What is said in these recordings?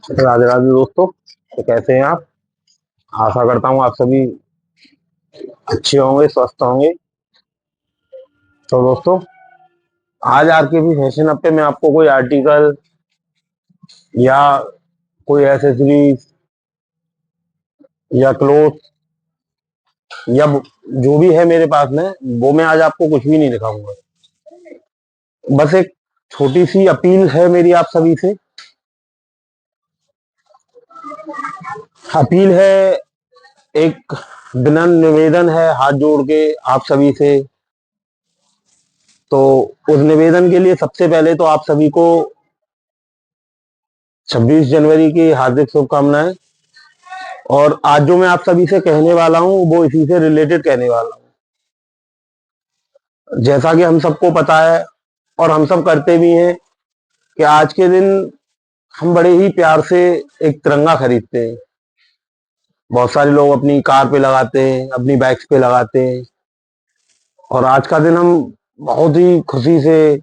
राधे राधे दोस्तों। तो कैसे हैं आप? आशा करता हूँ आप सभी अच्छे होंगे, स्वस्थ होंगे। तो दोस्तों, आज आर के भी फैशन हफ्ते में आपको कोई आर्टिकल या कोई एसेसरीज या क्लोथ या जो भी है मेरे पास में, वो मैं आज आपको कुछ भी नहीं दिखाऊंगा। बस एक छोटी सी अपील है मेरी आप सभी से। अपील है, एक विनम्र निवेदन है हाथ जोड़ के आप सभी से। तो उस निवेदन के लिए सबसे पहले तो आप सभी को 26 जनवरी की हार्दिक शुभकामनाएं। और आज जो मैं आप सभी से कहने वाला हूं वो इसी से रिलेटेड कहने वाला हूं। जैसा कि हम सबको पता है और हम सब करते भी हैं कि आज के दिन हम बड़े ही प्यार से एक तिरंगा खरीदते हैं। बहुत सारे लोग अपनी कार पे लगाते हैं, अपनी बाइक्स पे लगाते हैं। और आज का दिन हम बहुत ही खुशी से,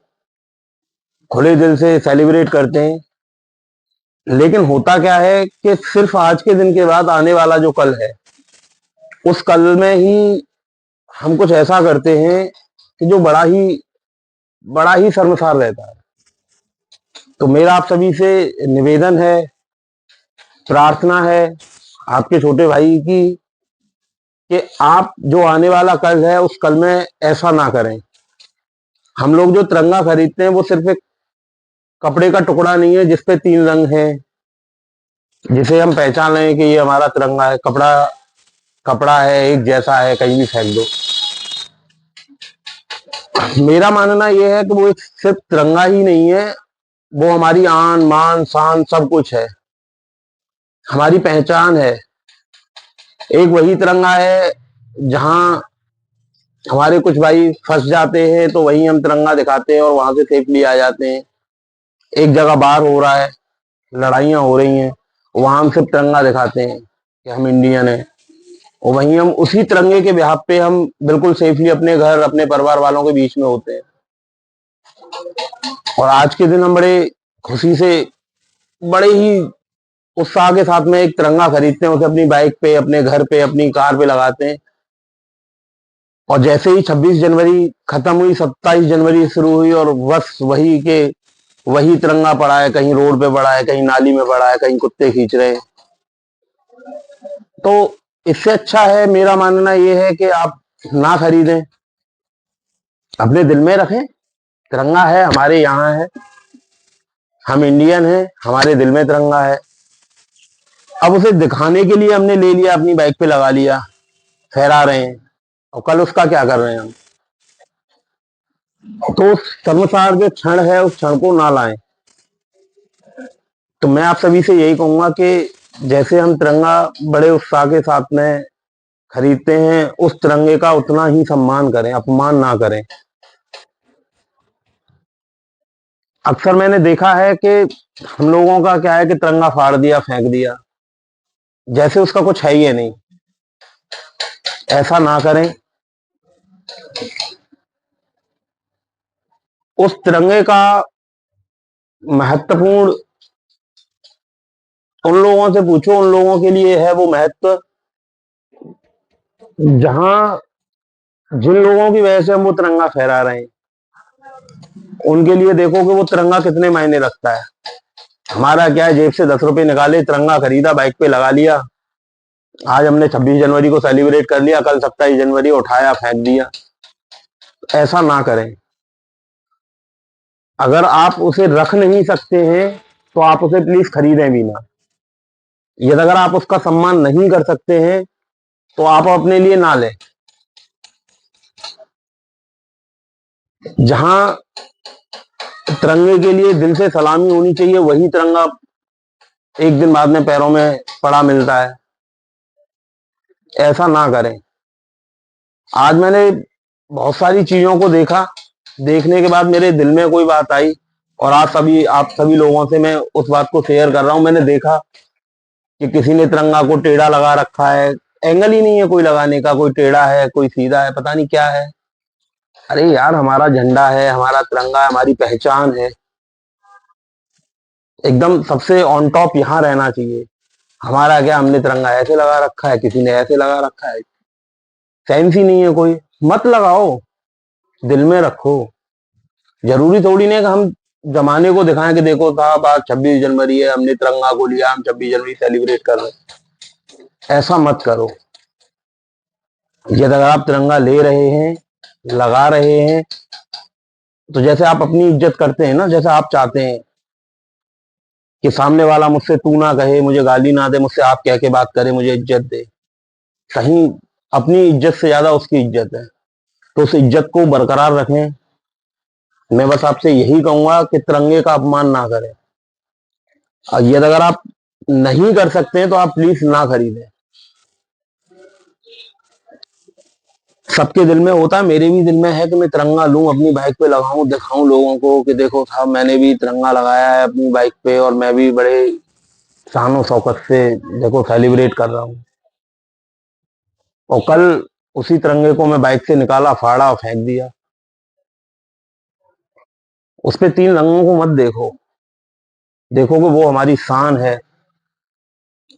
खुले दिल से सेलिब्रेट करते हैं। लेकिन होता क्या है कि सिर्फ आज के दिन के बाद आने वाला जो कल है, उस कल में ही हम कुछ ऐसा करते हैं कि जो बड़ा ही शर्मसार रहता है। तो मेरा आप सभी से निवेदन है, प्रार्थना है आपके छोटे भाई की, कि आप जो आने वाला कल है उस कल में ऐसा ना करें। हम लोग जो तिरंगा खरीदते हैं वो सिर्फ एक कपड़े का टुकड़ा नहीं है जिसपे 3 रंग हैं, जिसे हम पहचान लें कि ये हमारा तिरंगा है। कपड़ा कपड़ा है, एक जैसा है, कहीं भी फेंक दो। मेरा मानना यह है कि वो एक सिर्फ तिरंगा ही नहीं है, वो हमारी आन मान शान सब कुछ है, हमारी पहचान है। एक वही तिरंगा है जहां हमारे कुछ भाई फंस जाते हैं तो वहीं हम तिरंगा दिखाते हैं और वहां से सेफली आ जाते हैं। एक जगह बार हो रहा है, लड़ाइयां हो रही हैं, वहां हम सिर्फ तिरंगा दिखाते हैं कि हम इंडियन हैं। और वहीं हम उसी तिरंगे के बिहाफ पे हम बिल्कुल सेफली अपने घर, अपने परिवार वालों के बीच में होते हैं। और आज के दिन हम बड़े खुशी से, बड़े ही उत्साह के साथ में एक तिरंगा खरीदते हैं, उसे अपनी बाइक पे, अपने घर पे, अपनी कार पे लगाते हैं। और जैसे ही 26 जनवरी खत्म हुई, 27 जनवरी शुरू हुई और बस वही तिरंगा पड़ा है, कहीं रोड पे पड़ा है, कहीं नाली में पड़ा है, कहीं कुत्ते खींच रहे हैं। तो इससे अच्छा है, मेरा मानना यह है कि आप ना खरीदें, अपने दिल में रखें। तिरंगा है, हमारे यहाँ है, हम इंडियन हैं, हमारे दिल में तिरंगा है। अब उसे दिखाने के लिए हमने ले लिया, अपनी बाइक पे लगा लिया, फहरा रहे हैं, और कल उसका क्या कर रहे हैं हम? तो उस शर्मसार जो क्षण है उस क्षण को ना लाएं। तो मैं आप सभी से यही कहूंगा कि जैसे हम तिरंगा बड़े उत्साह के साथ में खरीदते हैं, उस तिरंगे का उतना ही सम्मान करें, अपमान ना करें। अक्सर मैंने देखा है कि हम लोगों का क्या है कि तिरंगा फाड़ दिया, फेंक दिया, जैसे उसका कुछ है ही नहीं। ऐसा ना करें। उस तिरंगे का महत्वपूर्ण उन लोगों से पूछो, उन लोगों के लिए है वो महत्व जहां जिन लोगों की वजह से हम वो तिरंगा फहरा रहे हैं, उनके लिए देखो कि वो तिरंगा कितने मायने रखता है। हमारा क्या है, जेब से 10 रुपए निकाले, तिरंगा खरीदा, बाइक पे लगा लिया। आज हमने 26 जनवरी को सेलिब्रेट कर लिया, कल 27 जनवरी उठाया, फेंक दिया। ऐसा ना करें। अगर आप उसे रख नहीं सकते हैं तो आप उसे प्लीज खरीदें भी ना। यदि अगर आप उसका सम्मान नहीं कर सकते हैं तो आप अपने लिए ना लें। जहां तिरंगे के लिए दिल से सलामी होनी चाहिए, वही तिरंगा एक दिन बाद में पैरों में पड़ा मिलता है। ऐसा ना करें। आज मैंने बहुत सारी चीजों को देखा, देखने के बाद मेरे दिल में कोई बात आई, और आज सभी आप सभी लोगों से मैं उस बात को शेयर कर रहा हूं। मैंने देखा कि किसी ने तिरंगा को टेढ़ा लगा रखा है, एंगल ही नहीं है कोई लगाने का, कोई टेढ़ा है, कोई सीधा है, पता नहीं क्या है। अरे यार, हमारा झंडा है, हमारा तिरंगा है, हमारी पहचान है। एकदम सबसे ऑन टॉप यहाँ रहना चाहिए। हमारा क्या, हमने तिरंगा ऐसे लगा रखा है, किसी ने ऐसे लगा रखा है, सेंस ही नहीं है कोई। मत लगाओ, दिल में रखो। जरूरी थोड़ी नहीं है कि हम जमाने को दिखाएं कि देखो साहब आज 26 जनवरी है, हमने तिरंगा को लिया, हम 26 जनवरी सेलिब्रेट कर रहे हैं। ऐसा मत करो। ये अगर आप तिरंगा ले रहे हैं, लगा रहे हैं, तो जैसे आप अपनी इज्जत करते हैं ना, जैसे आप चाहते हैं कि सामने वाला मुझसे तू ना कहे, मुझे गाली ना दे, मुझसे आप कह के बात करे, मुझे इज्जत दे। कहीं अपनी इज्जत से ज्यादा उसकी इज्जत है, तो उस इज्जत को बरकरार रखें। मैं बस आपसे यही कहूंगा कि तिरंगे का अपमान ना करें। और ये अगर आप नहीं कर सकते हैं तो आप प्लीज ना खरीदें। सबके दिल में होता है, मेरे भी दिल में है कि मैं तिरंगा लूं, अपनी बाइक पे लगाऊं, दिखाऊं लोगों को कि देखो साहब मैंने भी तिरंगा लगाया है अपनी बाइक पे, और मैं भी बड़े शानो शौकत से देखो सेलिब्रेट कर रहा हूं। और कल उसी तिरंगे को मैं बाइक से निकाला, फाड़ा और फेंक दिया। उस पे 3 रंगों को मत देखो, देखो कि वो हमारी शान है,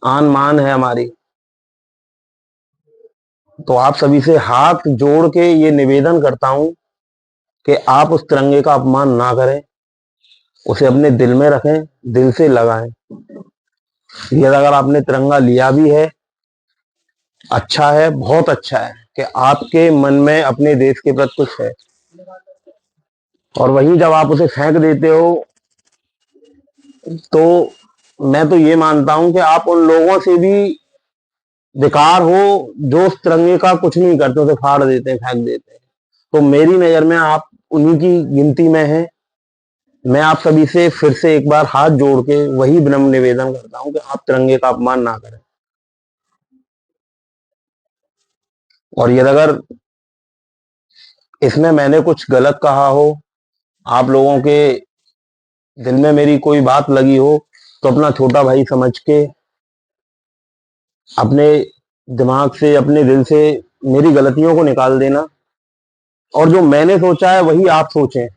आन मान है हमारी। तो आप सभी से हाथ जोड़ के ये निवेदन करता हूं कि आप उस तिरंगे का अपमान ना करें, उसे अपने दिल में रखें, दिल से लगाएं। ये अगर आपने तिरंगा लिया भी है, अच्छा है, बहुत अच्छा है कि आपके मन में अपने देश के प्रति कुछ है। और वहीं जब आप उसे फेंक देते हो, तो मैं तो ये मानता हूं कि आप उन लोगों से भी बेकार हो जो उस तिरंगे का कुछ नहीं करते, उसे फाड़ देते हैं, फेंक देते हैं। तो मेरी नजर में आप उन्हीं की गिनती में हैं। मैं आप सभी से फिर से एक बार हाथ जोड़ के वही विनम्र निवेदन करता हूं कि आप तिरंगे का अपमान ना करें। और यदि अगर इसमें मैंने कुछ गलत कहा हो, आप लोगों के दिल में मेरी कोई बात लगी हो, तो अपना छोटा भाई समझ के अपने दिमाग से, अपने दिल से मेरी गलतियों को निकाल देना। और जो मैंने सोचा है वही आप सोचें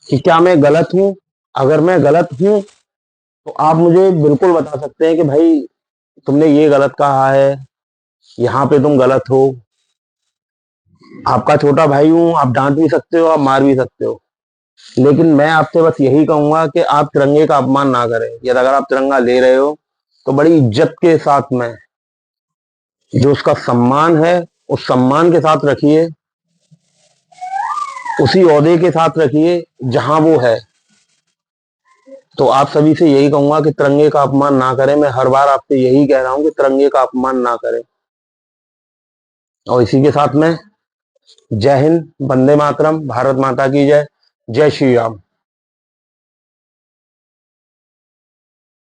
कि क्या मैं गलत हूं। अगर मैं गलत हूं तो आप मुझे बिल्कुल बता सकते हैं कि भाई तुमने ये गलत कहा है, यहाँ पे तुम गलत हो। आपका छोटा भाई हूं, आप डांट भी सकते हो, आप मार भी सकते हो। लेकिन मैं आपसे बस यही कहूंगा कि आप तिरंगे का अपमान ना करें। यदि अगर आप तिरंगा ले रहे हो तो बड़ी इज्जत के साथ में, जो उसका सम्मान है उस सम्मान के साथ रखिए, उसी ओहदे के साथ रखिए जहां वो है। तो आप सभी से यही कहूंगा कि तिरंगे का अपमान ना करें। मैं हर बार आपसे यही कह रहा हूं कि तिरंगे का अपमान ना करें। और इसी के साथ में जय हिंद, वंदे मातरम, भारत माता की जय, जय श्री राम।